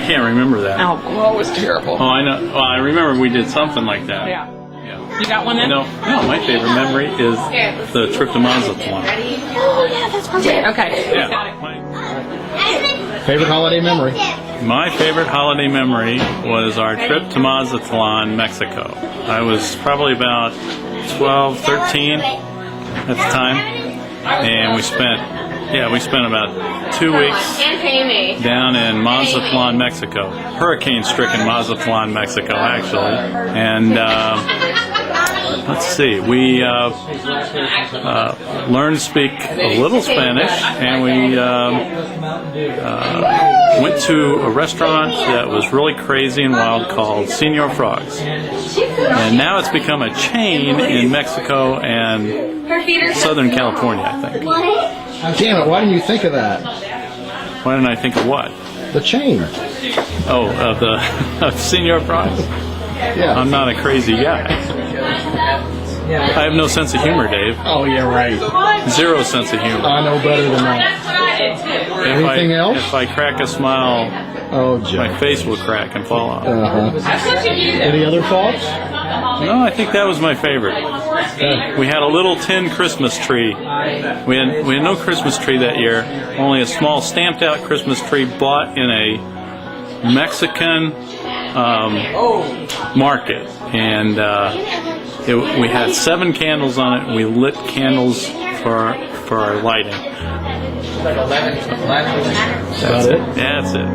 can't remember that. Oh, well, it was terrible. Oh, I know. Well, I remember we did something like that. Yeah. Yeah. You got one then? No, my favorite memory is the trip to Mazatlan. Oh, yeah, that's perfect. Okay. Yeah. Got it. Favorite holiday memory? My favorite holiday memory was our trip to Mazatlan, Mexico. I was probably about 12, 13 at the time, and we spent about 2 weeks down in Mazatlan, Mexico. Hurricane-stricken Mazatlan, Mexico, actually. And let's see, we learned to speak a little Spanish, and we went to a restaurant that was really crazy and wild called Senor Frogs. And now it's become a chain in Mexico and Southern California, I think. Damn it, why didn't you think of that? Why didn't I think of what? The chain. Oh, of Senor Frogs? Yeah. I'm not a crazy guy. I have no sense of humor, Dave. Oh, yeah, right. Zero sense of humor. I know better than that. Anything else? If I crack a smile, Oh, Joe. my face will crack and fall off. Any other thoughts? No, I think that was my favorite. We had a little tin Christmas tree. We had no Christmas tree that year, only a small stamped out Christmas tree bought in a Mexican market. And we had 7 candles on it, and we lit candles for our lighting. That's it? Yeah, that's it.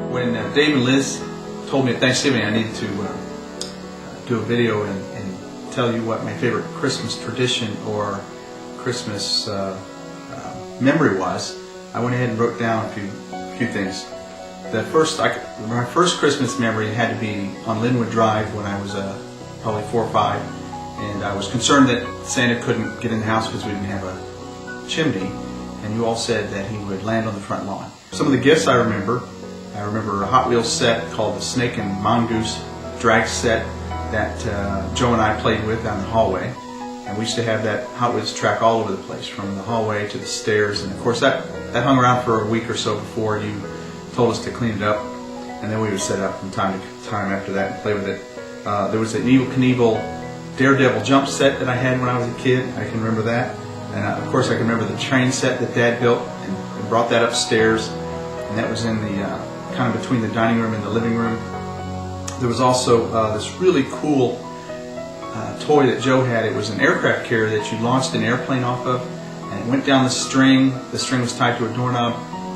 When Dave and Liz told me at Thanksgiving I needed to do a video and tell you what my favorite Christmas tradition or Christmas memory was, I went ahead and wrote down a few things. My first Christmas memory had to be on Linwood Drive when I was probably 4 or 5, and I was concerned that Santa couldn't get in the house because we didn't have a chimney, and you all said that he would land on the front lawn. Some of the gifts I remember a Hot Wheels set called the Snake and Mongoose drag set that Joe and I played with down the hallway. And we used to have that Hot Wheels track all over the place, from the hallway to the stairs. And of course that hung around for a week or so before you told us to clean it up. And then we would set up from time to time after that and play with it. There was an Evel Knievel Daredevil jump set that I had when I was a kid. I can remember that. And of course I can remember the train set that Dad built and brought that upstairs. And that was in the kind of between the dining room and the living room. There was also this really cool toy that Joe had. It was an aircraft carrier that you launched an airplane off of, and it went down the string. The string was tied to a doorknob,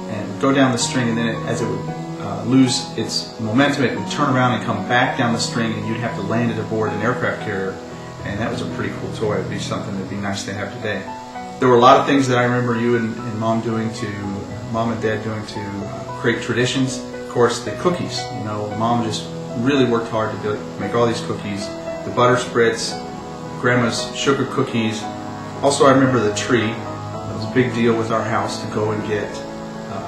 and it would go down the string, and then as it would lose its momentum, it would turn around and come back down the string, and you'd have to land it aboard an aircraft carrier. And that was a pretty cool toy. It would be something that would be nice to have today. There were a lot of things that I remember you and Mom and Dad doing to create traditions. Of course, the cookies. You know, Mom just really worked hard to make all these cookies. The butter spritz, Grandma's sugar cookies. Also, I remember the tree. It was a big deal with our house to go and get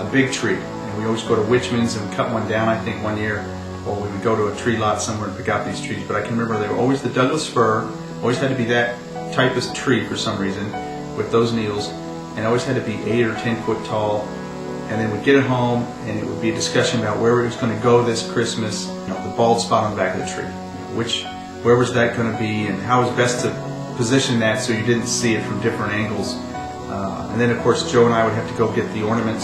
a big tree. And we always go to Wichman's and cut one down, I think, one year. Or we would go to a tree lot somewhere and pick out these trees. But I can remember they were always the Douglas fir. Always had to be that type of tree for some reason, with those needles. And it always had to be 8 or 10 foot tall. And then we'd get it home, and it would be a discussion about where it was going to go this Christmas. You know, the bald spot on the back of the tree. Where was that going to be, and how was best to position that so you didn't see it from different angles. And then, of course, Joe and I would have to go get the ornament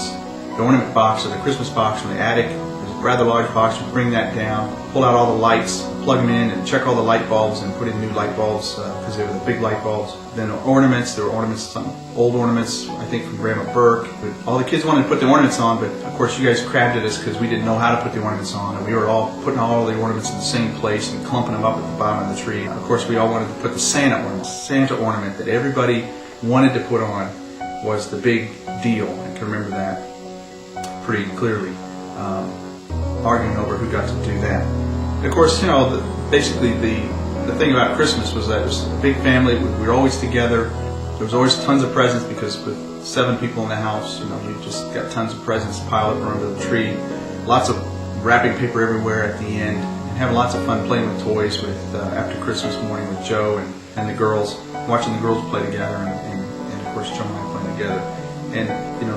box or the Christmas box from the attic. There's rather large box. We bring that down, pull out all the lights, plug them in, and check all the light bulbs, and put in new light bulbs because they were the big light bulbs. Then ornaments. There were ornaments, some old ornaments, I think from Grandma Burke. But all the kids wanted to put the ornaments on, but of course you guys crabbed at us because we didn't know how to put the ornaments on, and we were all putting all the ornaments in the same place and clumping them up at the bottom of the tree. Of course, we all wanted to put the Santa ornament that everybody wanted to put on was the big deal. I can remember that pretty clearly, arguing over who got to do that. Of course, basically the thing about Christmas was that it was a big family. We were always together. There was always tons of presents because with 7 people in the house, you just got tons of presents piled up under the tree. Lots of wrapping paper everywhere at the end, and having lots of fun playing with toys with after Christmas morning with Joe and the girls, watching the girls play together, and of course Joe and I playing together. And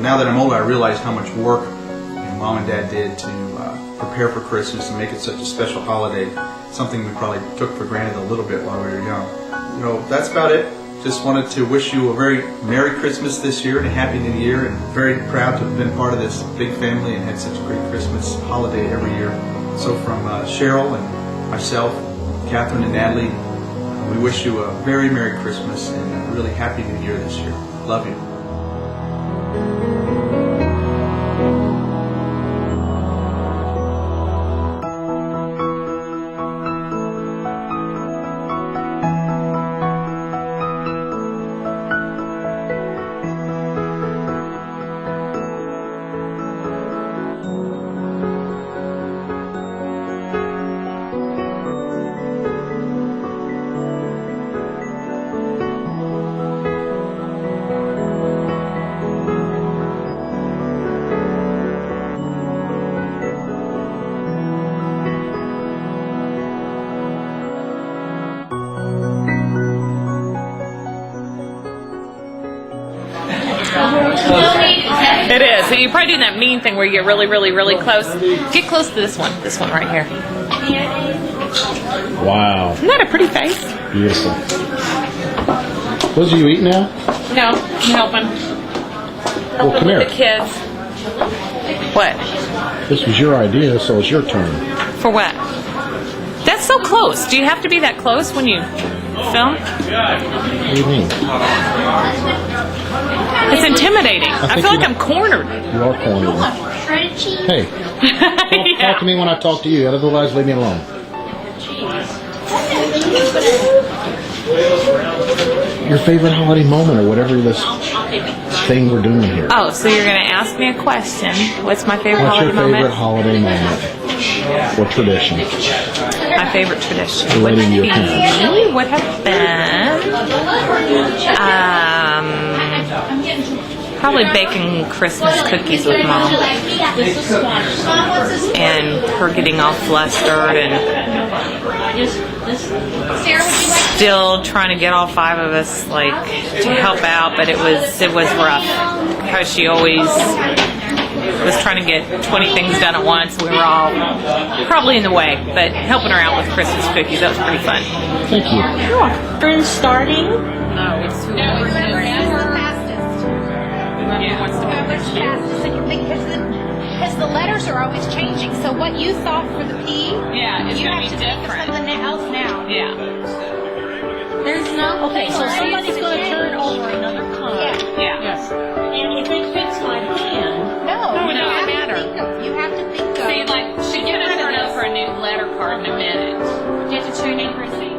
now that I'm older, I realize how much work Mom and Dad did to prepare for Christmas and make it such a special holiday. Something we probably took for granted a little bit while we were young. That's about it. Just wanted to wish you a very Merry Christmas this year and a Happy New Year, and very proud to have been part of this big family and had such a great Christmas holiday every year. So from Cheryl and myself, Catherine and Natalie, we wish you a very Merry Christmas and a really Happy New Year this year. Love you. It is. So you're probably doing that mean thing where you get really, really, really close. Get close to this one right here. Wow. Isn't that a pretty face? Beautiful. Those are you eating now? No, I'm helping. Well, come here. With the kids. What? This was your idea, so it's your turn. For what? That's so close. Do you have to be that close when you film? What do you mean? It's intimidating. I think feel like you- I'm cornered. You are cornered. Hey, don't talk to me when I talk to you. Otherwise, leave me alone. Your favorite holiday moment or whatever this thing we're doing here. Oh, so you're going to ask me a question. What's my favorite What's your holiday favorite moment? holiday moment or tradition? My favorite tradition Relating to your would have been probably baking Christmas cookies with Mom and her getting all flustered and still trying to get all 5 of us to help out, but it was rough because she always was trying to get 20 things done at once. We were all probably in the way, but helping her out with Christmas cookies, that was pretty fun. Thank you. Turn starting. No, it's who wants to Because the letters are always changing. So what you thought for the P, Yeah, it's you going have to be to think of different. something else now. Yeah. There's no. Okay, so somebody's going to turn over another card. Yeah. Yes. And if it fits my hand, No, No, you it doesn't have matter. to think of. You have to think of. See, she's going to turn over a new letter card in a minute. You have to tune in for a seat.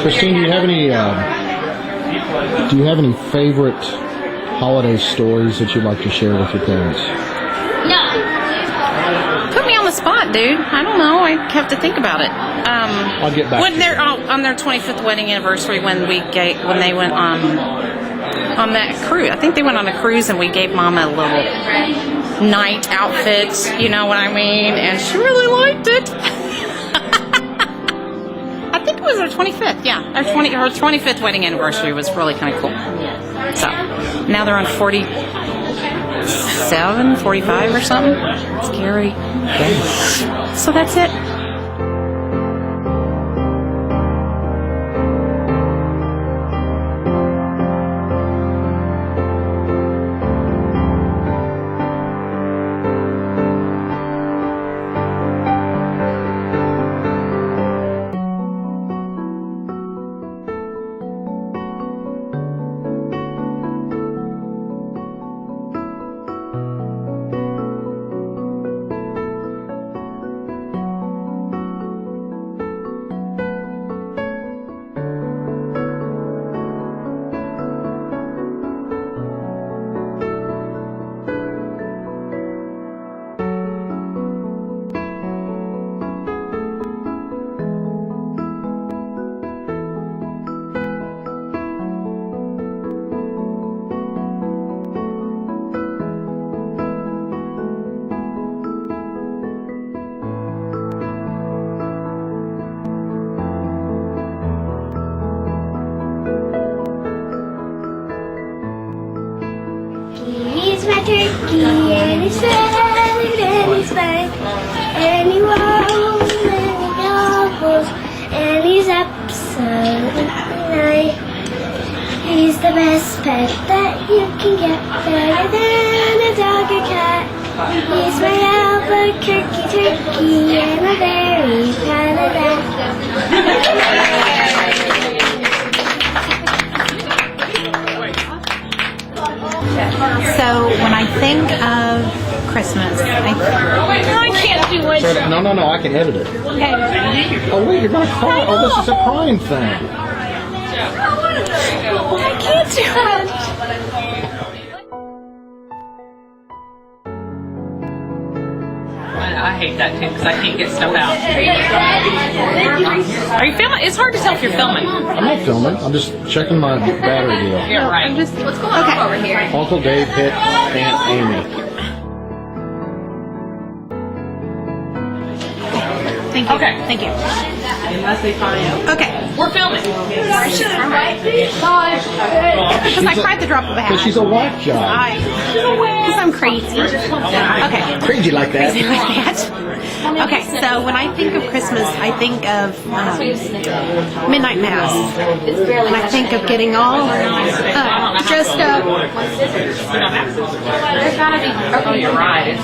Christine, do you have any favorite holiday stories that you'd like to share with your parents? Put me on the spot, dude. I don't know. I have to think about it. I'll get back. When they're on their 25th wedding anniversary, when they went on that cruise, I think they went on a cruise, and we gave Mama a little night outfit. You know what I mean? And she really liked it. I think it was her 25th. Yeah, her 25th wedding anniversary was really kind of cool. So now they're on 47, 45 or something. Scary. So that's it. He's my turkey, and he's fat, and he's fine, and he rolls, and he gobbles, and he's absolutely nice. He's the best pet that you can get, better than a dog or cat. He's my Albuquerque turkey, and I'm very proud of that. So when I think of Christmas, I can't do it. No, I can edit it. Okay. Oh wait, you're gonna cry. Oh, this is a crying thing. I can't do it. I hate that too because I can't get stuff out. Are you filming? It's hard to tell if you're filming. I'm not filming. I'm just checking my battery deal. Yeah, right. What's going on over here? Uncle Dave hit Aunt Amy. Thank you. Okay. Thank you. Okay, we're filming. Because I cried the drop of a hat. Because she's a whack job. Because I'm crazy. Okay. Crazy like that. Okay, so when I think of Christmas, I think of midnight mass, and I think of getting all dressed up. Oh, you're right.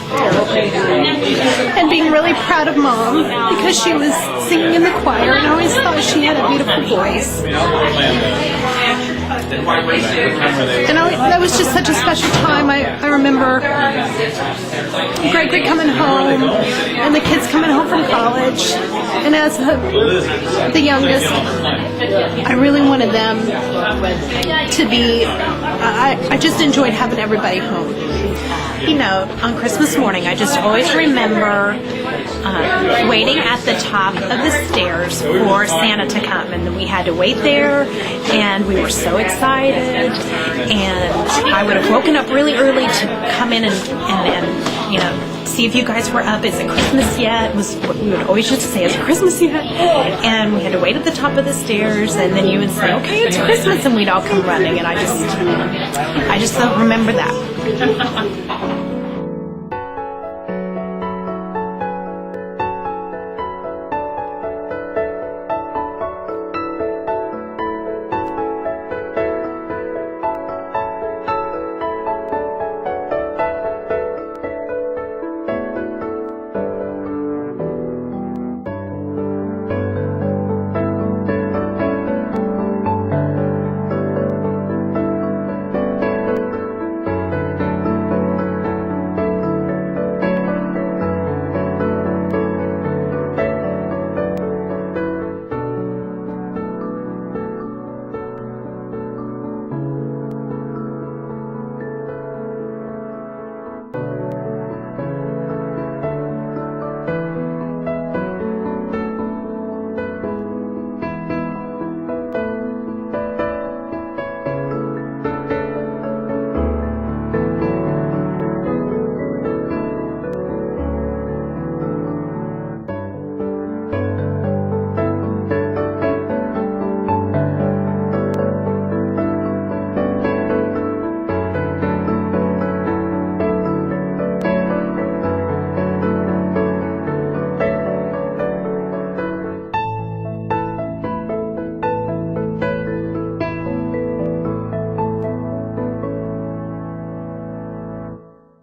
And being really proud of Mom because she was singing in the choir, and I always thought she had a beautiful voice. And that was just such a special time. I remember Gregory coming home and the kids coming home from college. And as the youngest, I really wanted them to be, I just enjoyed having everybody home. You know, on Christmas morning, I just always remember waiting at the top of the stairs for Santa to come, and we had to wait there, and we were so excited, and I would have woken up really early to come in and you know, see if you guys were up. Is it Christmas yet? Was what we would always just say, is it Christmas yet? And we had to wait at the top of the stairs, and then you would say, okay, it's Christmas, and we'd all come running, and I just don't remember that.